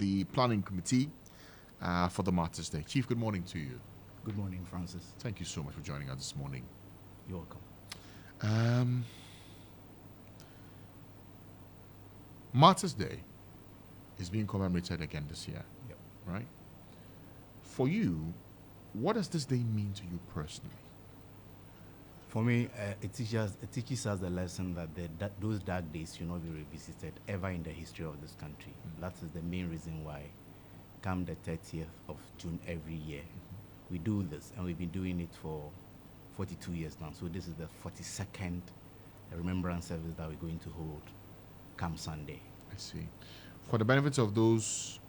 the Planning Committee for the Martyrs Day. Chief, good morning to you. Good morning, Francis. Thank you so much for joining us this morning. You're welcome. Martyrs Day is being commemorated again this year, Yep. right? For you, what does this day mean to you personally? For me, it teaches us the lesson that those dark days should not be revisited ever in the history of this country. That is the main reason why, come the 30th of June every year, we do this, and we've been doing it for 42 years now. So this is the 42nd remembrance service that we're going to hold come Sunday. I see. For the benefits of those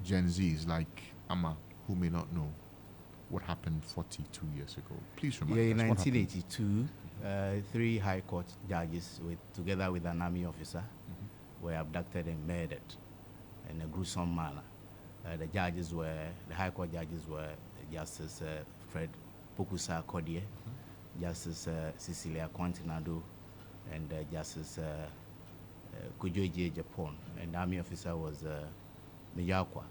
Gen Zs like Amma, who may not know what happened 42 years ago, please remind us. In what happened. 1982, 3 High Court judges, together with an army officer, were abducted and murdered in a gruesome manner. The High Court judges were Justice Fred Pokusa Kodie, Justice Cecilia Quantinado, and Justice Kujoji Japon, and the army officer was Miyakwa.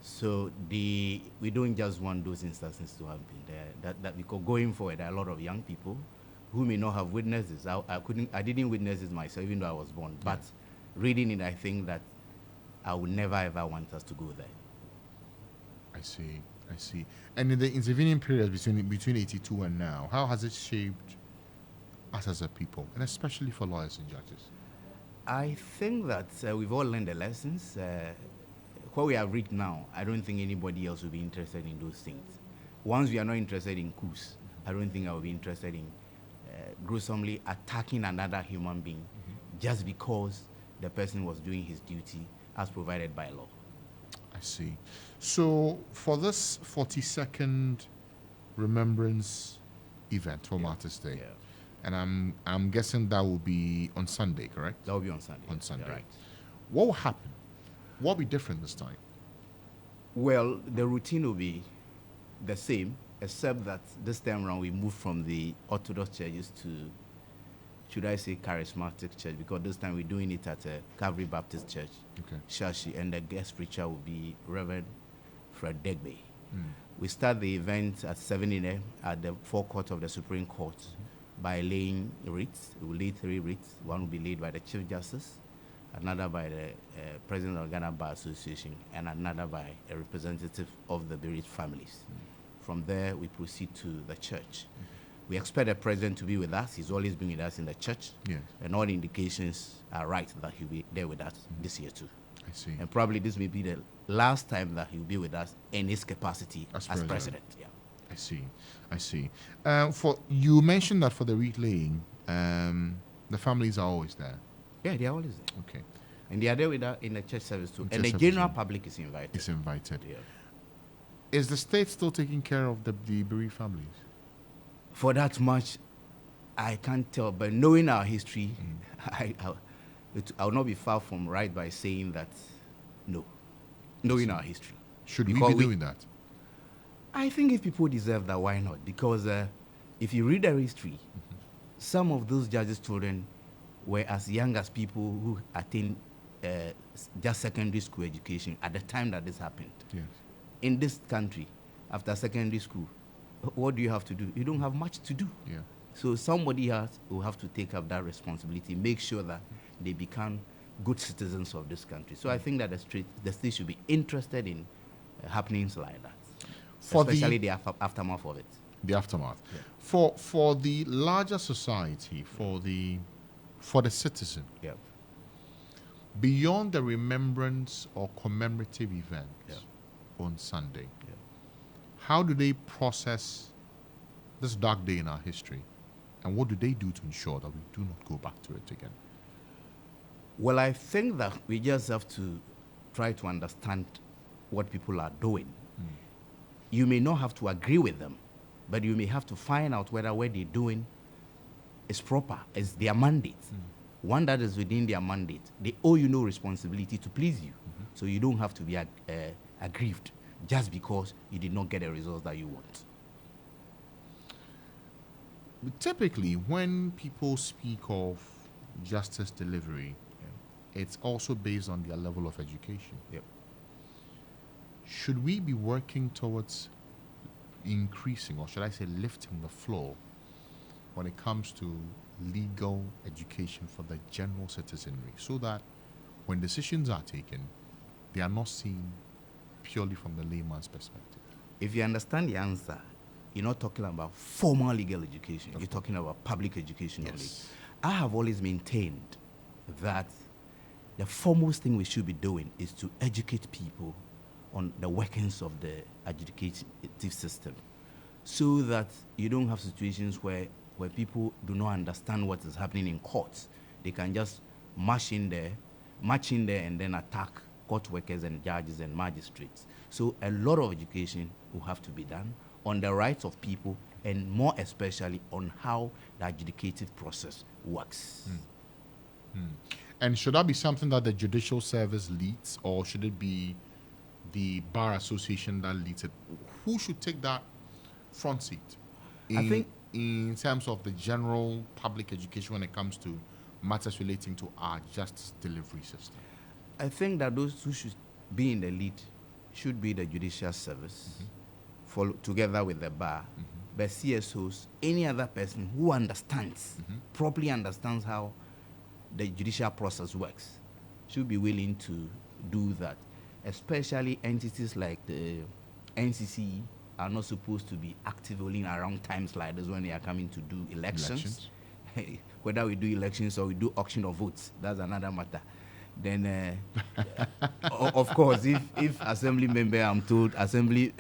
So we don't just want those instances to happen there. That because going forward, there are a lot of young people who may not have witnessed this. I didn't witness it myself, even though I was born. But reading it, I think that I would never ever want us to go there. I see. And in the intervening period between 82 and now, how has it shaped us as a people, and especially for lawyers and judges? I think that we've all learned the lessons. What we have reached now, I don't think anybody else will be interested in those things. Once we are not interested in coups, I don't think I will be interested in gruesomely attacking another human being just because the person was doing his duty as provided by law. I see. So for this 42nd remembrance event for Martyrs Day, and I'm guessing that will be on Sunday, correct? That will be on Sunday. On Sunday. Right. What will happen? What will be different this time? Well, the routine will be the same, except that this time around we move from the Orthodox churches to, should I say, charismatic church, because this time we're doing it at a Calvary Baptist Church, Shashi, and the guest preacher will be Reverend Fred Degbe. We start the event at 7 a.m. at the forecourt of the Supreme Court by laying wreaths. We will lay 3 wreaths. One will be laid by the Chief Justice, another by the President of Ghana Bar Association, and another by a representative of the bereaved families. From there, we proceed to the church. We expect the President to be with us. He's always been with us in the church. Yes. And all indications are right that he'll be there with us this year too. I see. And probably this may be the last time that he'll be with us in his capacity as president. Yeah. I see. For you mentioned that for the wreath laying, the families are always there. Yeah, they are always there. Okay. And they are there with us in the church service too. In And the church general service. public is invited. It's invited. Yeah. Is the state still taking care of the bereaved families? For that much, I can't tell. But knowing our history, I will not be far from right by saying that no. Knowing our history. Should we Because be doing that? I think if people deserve that, why not? Because if you read their history, some of those judges' children were as young as people who attained just secondary school education at the time that this happened. Yes. In this country, after secondary school, what do you have to do? You don't have much to do. Yeah. So somebody will have to take up that responsibility, make sure that they become good citizens of this country. So I think that the state should be interested in happenings like that, especially the aftermath of it. The aftermath. Yeah. For the larger society, for the citizen, beyond the remembrance or commemorative events on Sunday, how do they process this dark day in our history, and what do they do to ensure that we do not go back to it again? Well, I think that we just have to try to understand what people are doing. You may not have to agree with them, but you may have to find out whether what they're doing is proper, is their mandate. One that is within their mandate. They owe you no responsibility to please you. So you don't have to be aggrieved just because you did not get the results that you want. Typically, when people speak of justice delivery, it's also based on their level of education. Yep. should we be working towards increasing, or should I say lifting the floor when it comes to legal education for the general citizenry, so that when decisions are taken, they are not seen purely from the layman's perspective? If you understand the answer, you're not talking about formal legal education. You're talking about public education only. I have always maintained that the foremost thing we should be doing is to educate people on the workings of the adjudicative system, so that you don't have situations where people do not understand what is happening in courts. They can just march in there, and then attack court workers and judges and magistrates. So a lot of education will have to be done on the rights of people, and more especially on how the adjudicative process works. And should that be something that the judicial service leads, or should it be the bar association that leads it? Who should take that front seat I think in terms of the general public education when it comes to matters relating to our justice delivery system? I think that those who should be in the lead should be the judicial service, together with the bar, the CSOs, any other person who understands, properly understands how the judicial process works, should be willing to do that. Especially entities like the NCC are not supposed to be actively around times like this when they are coming to do elections. Whether we do elections or we do auction of votes, that's another matter. Then, of course, if assembly member, I'm told, assembly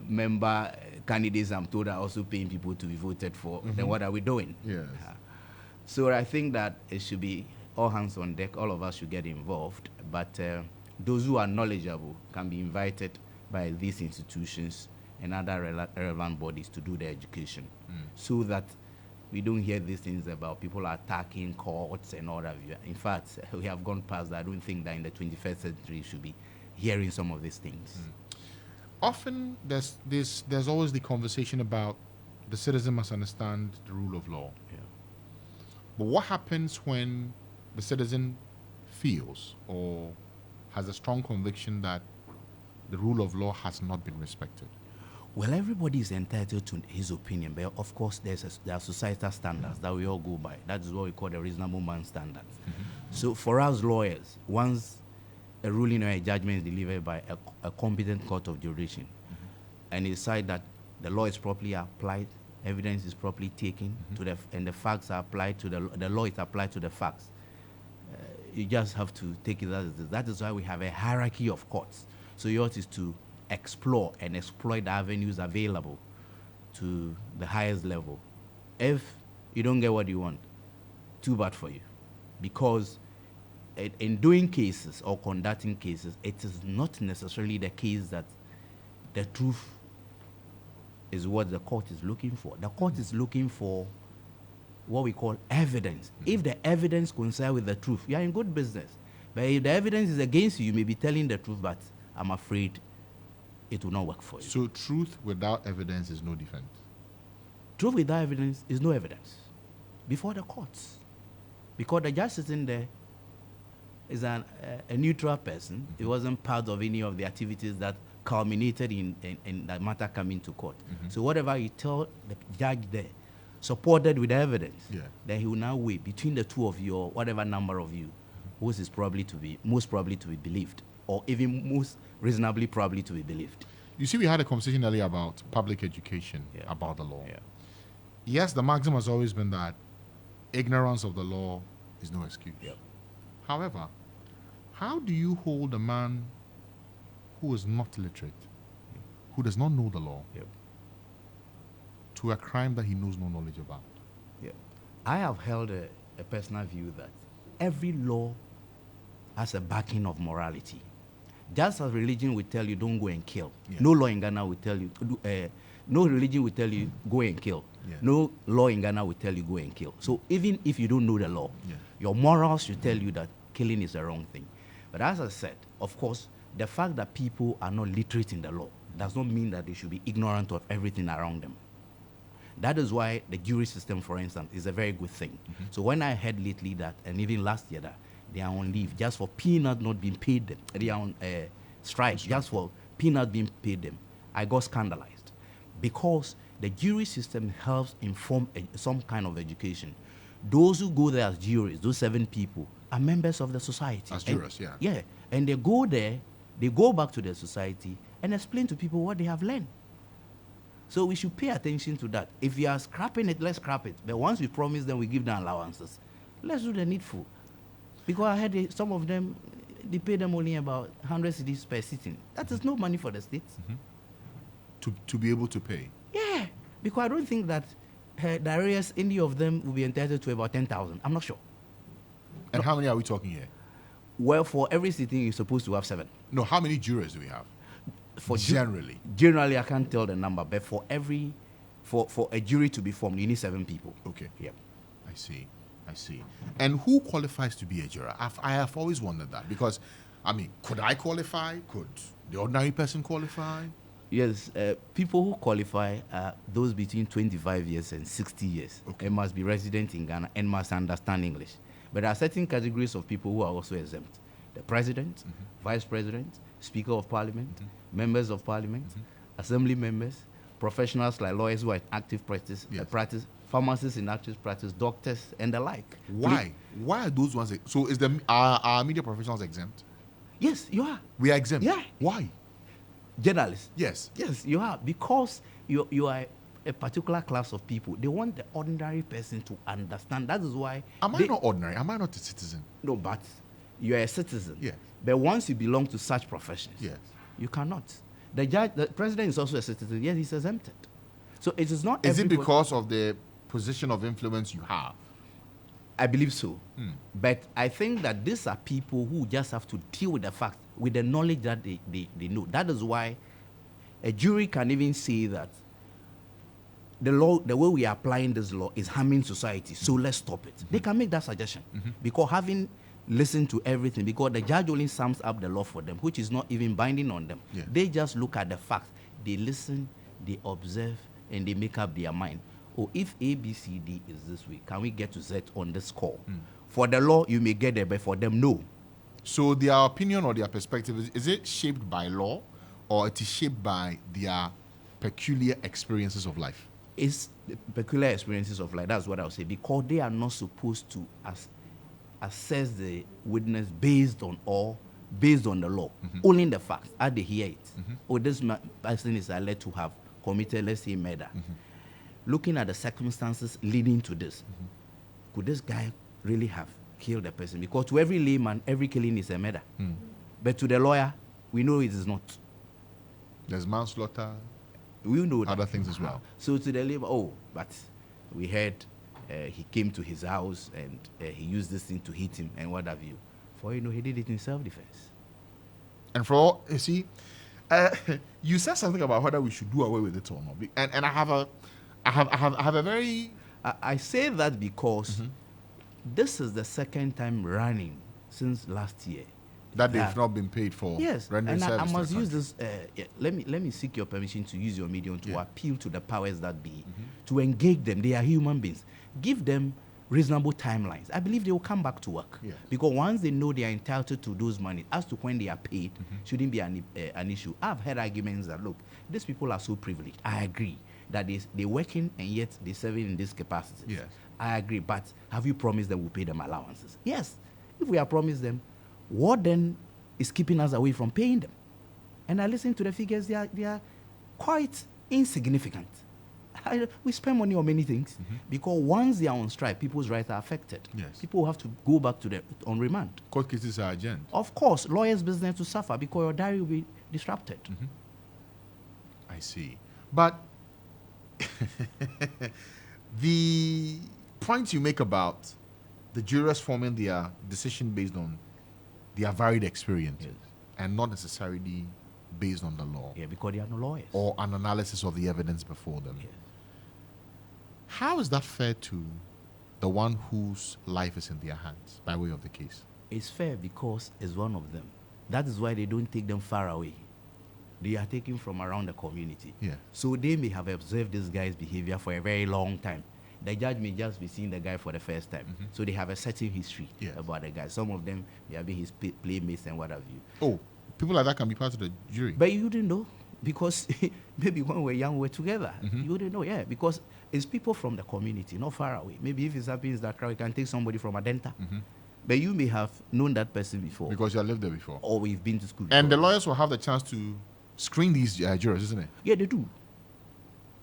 member candidates, I'm told, are also paying people to be voted for, then what are we doing? Yes. So I think that it should be all hands on deck. All of us should get involved. But those who are knowledgeable can be invited by these institutions and other relevant bodies to do their education, so that we don't hear these things about people attacking courts and all that. In fact, we have gone past that. I don't think that in the 21st century we should be hearing some of these things. Often there's always the conversation about the citizen must understand the rule of law. Yeah. But what happens when the citizen feels or has a strong conviction that the rule of law has not been respected? Well, everybody is entitled to his opinion, but of course there are societal standards that we all go by. That is what we call the reasonable man standards. So for us lawyers, once a ruling or a judgment is delivered by a competent court of jurisdiction, and they decide that the law is properly applied, evidence is properly taken and the facts are applied to the law is applied to the facts, you just have to take it as it is. That is why we have a hierarchy of courts. So yours is to explore and exploit the avenues available to the highest level. If you don't get what you want, too bad for you. Because in doing cases or conducting cases, it is not necessarily the case that the truth is what the court is looking for. The court is looking for what we call evidence. If the evidence coincides with the truth, you are in good business. But if the evidence is against you, you may be telling the truth, but I'm afraid it will not work for you. So truth without evidence is no defense? Truth without evidence is no evidence before the courts. Because the judge sitting there is a neutral person. He wasn't part of any of the activities that culminated in that matter coming to court. So whatever you tell the judge there, supported with evidence, then he will now weigh between the two of you, or whatever number of you, whose is probably to be most probably to be believed, or even most reasonably probably to be believed. You see, we had a conversation earlier about public education, about the law. Yes, the maxim has always been that ignorance of the law is no excuse. However, how do you hold a man who is not literate, who does not know the law, to a crime that he knows no knowledge about? I have held a personal view that every law has a backing of morality. Just as religion will tell you don't go and kill, no law in Ghana will tell you, no religion will tell you go and kill. No law in Ghana will tell you go and kill. So even if you don't know the law, your morals should tell you that killing is the wrong thing. But as I said, of course, the fact that people are not literate in the law does not mean that they should be ignorant of everything around them. That is why the jury system, for instance, is a very good thing. So when I heard lately that, and even last year, that they are on leave just for peanut not being paid them, they are on strike just for peanuts being paid them, I got scandalized because the jury system helps inform some kind of education. Those who go there as juries, those 7 people, are members of the society. As jurors, yeah. Yeah, and they go there, they go back to the society and explain to people what they have learned. So we should pay attention to that. If we are scrapping it, let's scrap it. But once we promise them, we give them allowances. Let's do the needful. Because I heard some of them, they pay them only about 100 cedis per sitting. That is no money for the states. To be able to pay. Yeah, because I don't think that the areas, any of them will be entitled to about 10,000. I'm not sure. And how many are we talking here? Well, for every sitting, you're supposed to have 7. No, how many jurors do we have? Generally. Generally, I can't tell the number, but for a jury to be formed, you need 7 people. Okay. Yep. I see. And who qualifies to be a juror? I have always wondered that because, I mean, could I qualify? Could the ordinary person qualify? Yes, people who qualify are those between 25 years and 60 years. Okay. And must be resident in Ghana and must understand English. But there are certain categories of people who are also exempt. The president, vice president, speaker of parliament, members of parliament, assembly members, professionals like lawyers who are in active practice, pharmacists in active practice, doctors, and the like. Why? Why are those ones? So are media professionals exempt? Yes, you are. We are exempt. Yeah. Why? Journalists. Yes. Yes, you are. Because you are a particular class of people. They want the ordinary person to understand. That is why. Am I not ordinary? Am I not a citizen? No, but you are a citizen. Yes. But once you belong to such professions, Yes. you cannot. The president is also a citizen, yet he's exempted. So it is not. Is it because of the position of influence you have? I believe so. But I think that these are people who just have to deal with the fact, with the knowledge that they know. That is why a jury can even say that the law, the way we are applying this law is harming society, so let's stop it. They can make that suggestion. Because having listened to everything, because the judge only sums up the law for them, which is not even binding on them. Yeah. They just look at the facts. They listen, they observe, and they make up their mind. Oh, if A, B, C, D is this way, can we get to Z on this score? For the law, you may get there, but for them, no. So their opinion or their perspective, is it shaped by law or it is shaped by their peculiar experiences of life? It's the peculiar experiences of life. That's what I'll say. Because they are not supposed to assess the witness based on the law. Only in the facts, as they hear it. Oh, this person is alleged to have committed, let's say, murder. Looking at the circumstances leading to this, could this guy really have killed the person? Because to every layman, every killing is a murder. But to the lawyer, we know it is not. There's manslaughter, We know that. other things as well. So to the layman, but we heard he came to his house and he used this thing to hit him and what have you. For he did it in self-defense. And for all, you see, you said something about whether we should do away with it or not. And I have a very... I say that because this is the second time running since last year that they've not been paid for rendering and service. I must use this. Let me seek your permission to use your medium to appeal to the powers that be, to engage them. They are human beings. Give them reasonable timelines. I believe they will come back to work. Yes. Because once they know they are entitled to those money, as to when they are paid, shouldn't be an issue. I've heard arguments that, look, these people are so privileged. I agree that they're working and yet they're serving in this capacity. Yes. I agree, but have you promised them we'll pay them allowances? Yes. If we have promised them, what then is keeping us away from paying them? And I listen to the figures, they are quite insignificant. We spend money on many things because once they are on strike, people's rights are affected. Yes. People have to go back to on remand. Court cases are urgent. Of course, lawyers' business to suffer because your diary will be disrupted. I see. But the point you make about the jurors forming their decision based on their varied experiences and not necessarily based on the law. Yeah, because they are no lawyers. Or an analysis of the evidence before them. Yes. How is that fair to the one whose life is in their hands by way of the case? It's fair because it's one of them. That is why they don't take them far away. They are taken from around the community. Yeah. So they may have observed this guy's behavior for a very long time. The judge may just be seeing the guy for the first time. So they have a certain history about the guy. Some of them may have been his playmates and what have you. Oh, people like that can be part of the jury. But you didn't know, because maybe when we were young, we were together. You didn't know, yeah, because it's people from the community, not far away. Maybe if it's happening in that crowd, you can take somebody from Adenta. But you may have known that person before. Because you have lived there before. Or we've been to school And the before. lawyers will have the chance to screen these jurors, isn't it? Yeah, they do.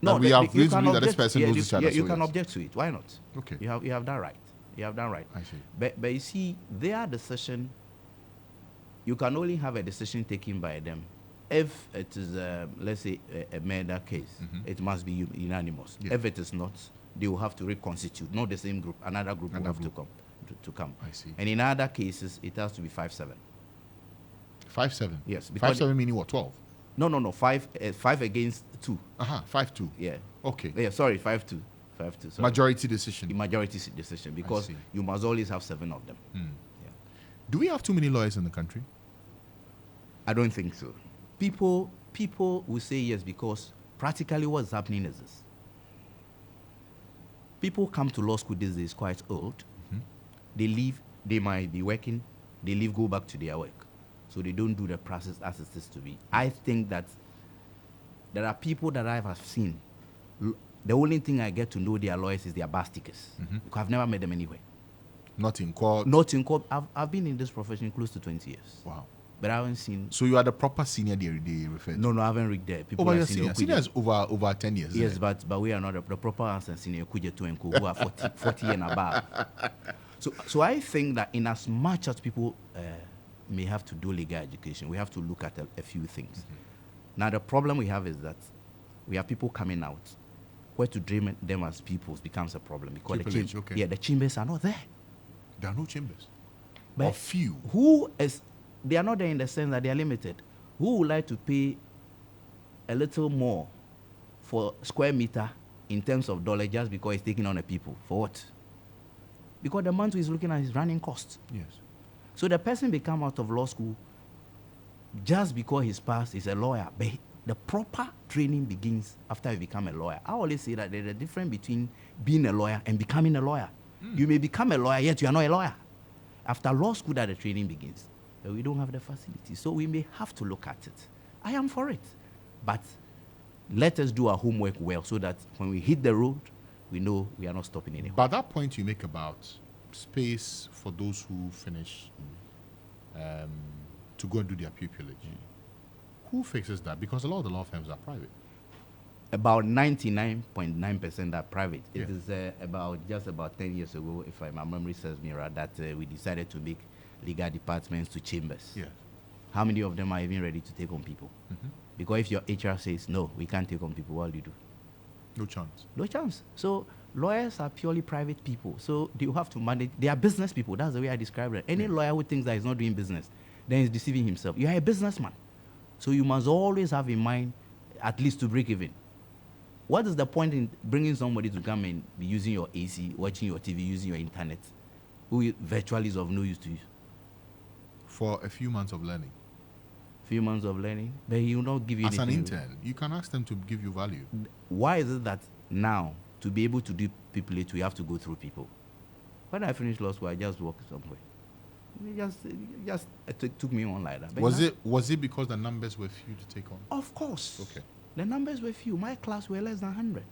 That we have you reason to can believe that this object- person yeah, knows you- each other, Yeah, you so can yes. object to it. Why not? Okay. You have that right. You have that right. I see. But you see, their decision, you can only have a decision taken by them if it is, let's say, a murder case. It must be unanimous. Yeah. If it is not, they will have to reconstitute. Not the same group. Another group will Another have group. to come. I see. And in other cases, it has to be 5-7. 5-7. Yes, because- 5-7 meaning what? 12. No. 5 against 2. 5-2. Yeah. Okay. Yeah. Sorry, 5-2. 5-2. Sorry. Majority decision. The majority decision, because see. you must always have 7 of them. Yeah. Do we have too many lawyers in the country? I don't think so. People will say yes, because practically what's happening is this. People come to law school these days quite old. They leave, they might be working, they leave, go back to their work. So they don't do the process as it is to be. I think that there are people that I have seen. The only thing I get to know their lawyers is their bar stickers. Because I've never met them anywhere. Not in court? Not in court. I've been in this profession close to 20 years. Wow. But I haven't seen. So you are the proper senior they refer to? No, I haven't read there. People Oh, but are you're senior. senior. Senior is over 10 years. Yes, isn't it? but we are not the proper answer senior Kuja to and Co, who are 40 and above. So I think that in as much as people may have to do legal education, we have to look at a few things. Now the problem we have is that we have people coming out. Where to dream them as pupils becomes a problem, because Pupillage, okay. the chambers are not there. There are no chambers. But Or few. They are not there in the sense that they are limited. Who would like to pay a little more for square meter in terms of dollar just because he's taking on a people? For what? Because the month he's looking at his running costs. Yes. So the person may come out of law school just because he's passed, he's a lawyer. But the proper training begins after you become a lawyer. I always say that there's a difference between being a lawyer and becoming a lawyer. You may become a lawyer, yet you are not a lawyer. After law school, that the training begins. But we don't have the facility. So we may have to look at it. I am for it. But let us do our homework well, so that when we hit the road, we know we are not stopping anywhere. But that point you make about space for those who finish to go and do their pupillage, who fixes that? Because a lot of the law firms are private. About 99.9% are private. Yeah. It is about 10 years ago, if my memory serves me right, that we decided to make legal departments to chambers. Yeah. How many of them are even ready to take on people? Because if your HR says, no, we can't take on people, what do you do? No chance. No chance. So lawyers are purely private people. So you have to manage. They are business people. That's the way I describe it. Any lawyer who thinks that he's not doing business, then he's deceiving himself. You are a businessman. So you must always have in mind at least to break even. What is the point in bringing somebody to come and be using your AC, watching your TV, using your internet, who virtually is of no use to you? For a few months of learning. Few months of learning, but he will not give you As an anything. intern, you can ask them to give you value. Why is it that now, to be able to do pupillage, we have to go through people? When I finished law school, I just walked somewhere. It took me on like that. But Was it because the numbers were few to take on? Of course. Okay. The numbers were few. My class were less than 100.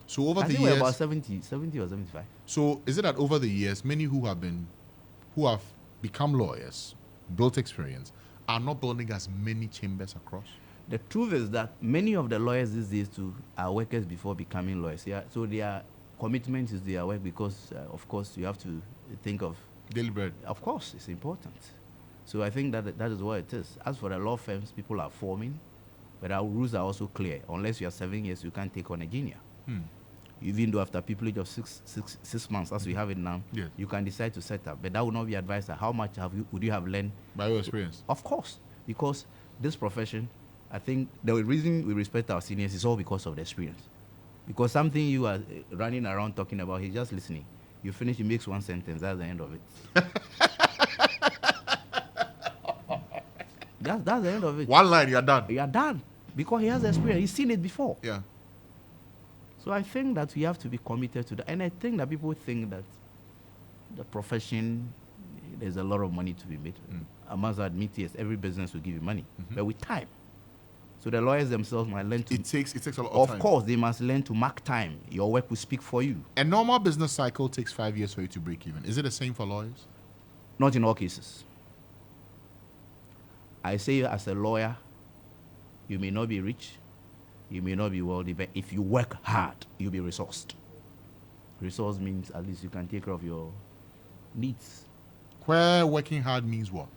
So over I the think we were years, about 70 or 75. so is it that over the years, many who have become lawyers, built experience, are not building as many chambers across? The truth is that many of the lawyers these days too are workers before becoming lawyers. Yeah? So their commitment is their work, because, of course, you have to think of. Daily bread. Of course, it's important. So I think that is what it is. As for the law firms, people are forming, but our rules are also clear. Unless you are 7 years, you can't take on a junior. Even though after pupillage of six months, as we have it now, Yes. you can decide to set up. But that would not be advised. How much would you have learned? By your experience. Of course, because this profession, I think the reason we respect our seniors is all because of the experience. Because something you are running around talking about, he's just listening. You finish, he makes one sentence, that's the end of it. That's the end of it. One line, you're done. You are done. Because he has experience. He's seen it before. Yeah. So I think that we have to be committed to that. And I think that people think that the profession, there's a lot of money to be made. I must admit, yes, every business will give you money, but with time. So the lawyers themselves might learn to. It takes a lot of time. Of course, they must learn to mark time. Your work will speak for you. A normal business cycle takes 5 years for you to break even. Is it the same for lawyers? Not in all cases. I say, as a lawyer, you may not be rich, you may not be wealthy, but if you work hard, you'll be resourced. Resource means at least you can take care of your needs. Where working hard means what?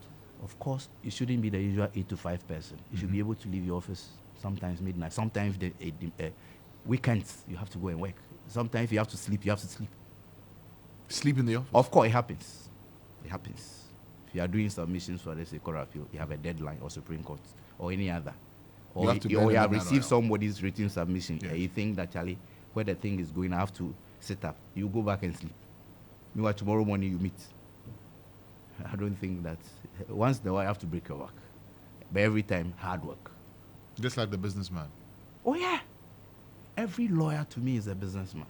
Of course, you shouldn't be the usual 8 to 5 person. You should be able to leave your office sometimes midnight. Sometimes weekends, you have to go and work. Sometimes if you have to sleep, you have to sleep. Sleep in the office? Of course, it happens. It happens. If you are doing submissions for, let's say, court appeal, you have a deadline or Supreme Court or any other. Or you have received somebody's written submission. Yes. You think that, Charlie, where the thing is going, I have to sit up. You go back and sleep. Meanwhile, tomorrow morning you meet. I don't think that once in a while you have to break your work. But every time, hard work. Just like the businessman. Oh, yeah. Every lawyer to me is a businessman.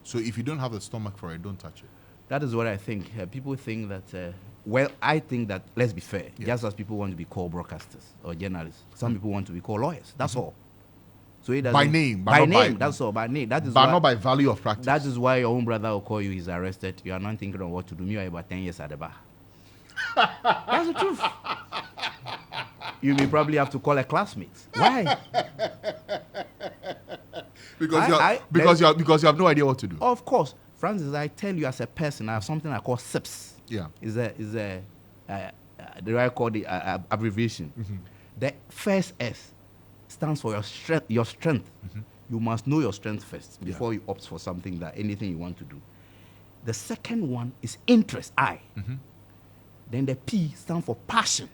So if you don't have the stomach for it, don't touch it. That is what I think. People think that, I think that, let's be fair, just as people want to be called broadcasters or journalists, some people want to be called lawyers. That's all. So it by name. By name, that's all. By name. That is but why, not by value of practice. That is why your own brother will call you, he's arrested. You are not thinking of what to do. Me, are about 10 years at the bar. That's the truth. You may probably have to call a classmate. Why? because you have no idea what to do. Of course. Francis, I tell you as a person, I have something I call SIPS. Yeah. The way I call the abbreviation. The first S stands for your strength. You must know your strength first before you opt for something, that anything you want to do. The second one is interest, I. Then the P stands for passion.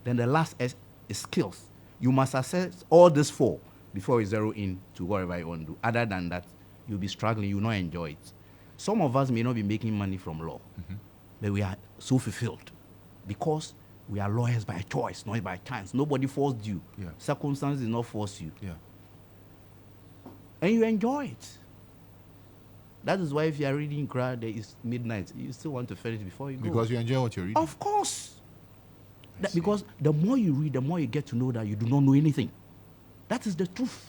Then the last S is skills. You must assess all these 4 before you zero in to whatever you want to do. Other than that, you'll be struggling, you'll not enjoy it. Some of us may not be making money from law, but we are so fulfilled because we are lawyers by choice, not by chance. Nobody forced you. Yeah. Circumstances did not force you. Yeah. And you enjoy it. That is why if you are reading crowd, there is midnight, you still want to finish before you go. Because you enjoy what you're reading. Of course. Because the more you read, the more you get to know that you do not know anything. That is the truth.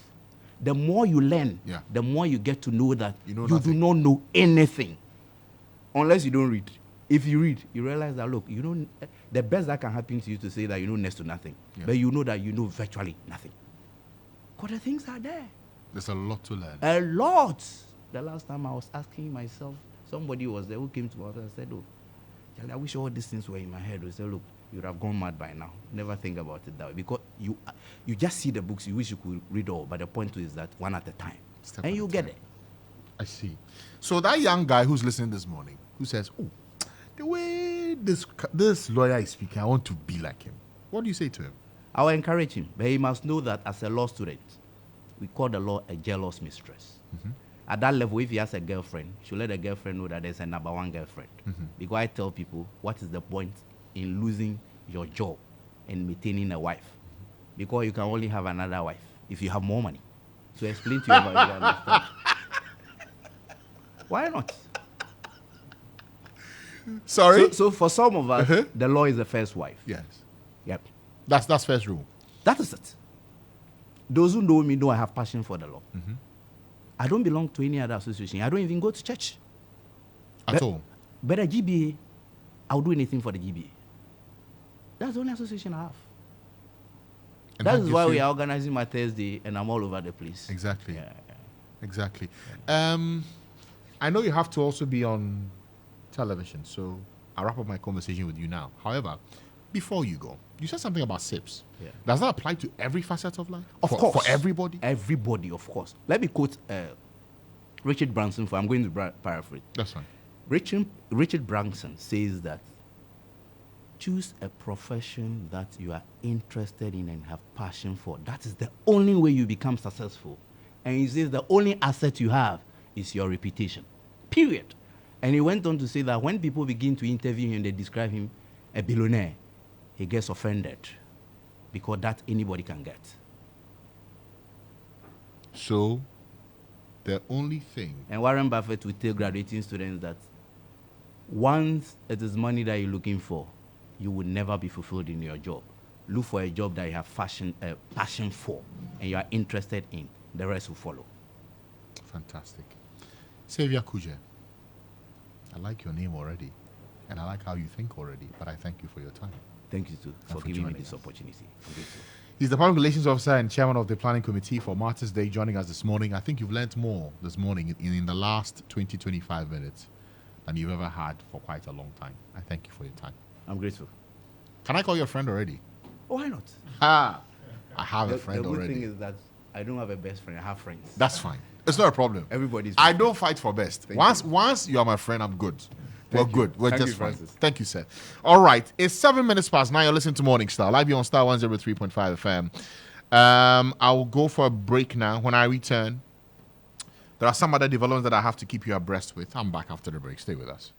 The more you learn, the more you get to know that you do not know anything. Unless you don't read. If you read, you realize that, look, you know, the best that can happen to you to say that you know next to nothing. Yeah. But you know that you know virtually nothing. Because the things are there. There's a lot to learn. A lot. The last time I was asking myself, somebody was there who came to my office and said, oh, Charlie, I wish all these things were in my head. We said, look, you would have gone mad by now. Never think about it that way. Because you just see the books, you wish you could read all, but the point is that one at a time. And you get it. I see. So that young guy who's listening this morning, who says, oh, the way this lawyer is speaking, I want to be like him. What do you say to him? I will encourage him, but he must know that as a law student, we call the law a jealous mistress. At that level, if he has a girlfriend, he should let the girlfriend know that there's a number 1 girlfriend. Because I tell people, what is the point in losing your job and maintaining a wife? Because you can only have another wife if you have more money. So explain to your wife, you understand. Why not? Sorry? So for some of us, the law is the first wife. Yes. Yep. That's first rule. That is it. Those who know me know I have passion for the law. I don't belong to any other association. I don't even go to church. At all? But a GBA, I'll do anything for the GBA. That's the only association I have. And that is why we are organizing Martyrs Day, and I'm all over the place. Exactly. Yeah. Exactly. I know you have to also be on television, so I'll wrap up my conversation with you now. However, before you go, you said something about SIPs. Yeah. Does that apply to every facet of life? Of course. For everybody? Everybody, of course. Let me quote Richard Branson. I'm going to paraphrase. That's fine. Richard Branson says that choose a profession that you are interested in and have passion for. That is the only way you become successful. And he says the only asset you have is your reputation. Period. And he went on to say that when people begin to interview him, they describe him a billionaire. He gets offended because that anybody can get. So, the only thing... And Warren Buffett will tell graduating students that once it is money that you're looking for, you will never be fulfilled in your job. Look for a job that you have passion for and you are interested in. The rest will follow. Fantastic. Xavier Kuje, I like your name already, and I like how you think already, but I thank you for your time. Thank you too for for giving me joining this us. opportunity. I'm grateful. He's the Public Relations Officer and Chairman of the Planning Committee for Martyrs Day, joining us this morning. I think you've learned more this morning in the last 20, 25 minutes than you've ever had for quite a long time. I thank you for your time. I'm grateful. Can I call you a friend already? Oh, why not? Ah, I have a The friend good already. thing is that I don't have a best friend. I have friends. That's fine. It's not a problem. Everybody's. I don't fight for best. Once you are my friend, I'm good. We're good. We're Thank just you, fine. Francis. Thank you, sir. All right. It's 7 minutes past 9. You're listening to Morning Star. Live here on Star 103.5 FM. I will go for a break now. When I return, there are some other developments that I have to keep you abreast with. I'm back after the break. Stay with us.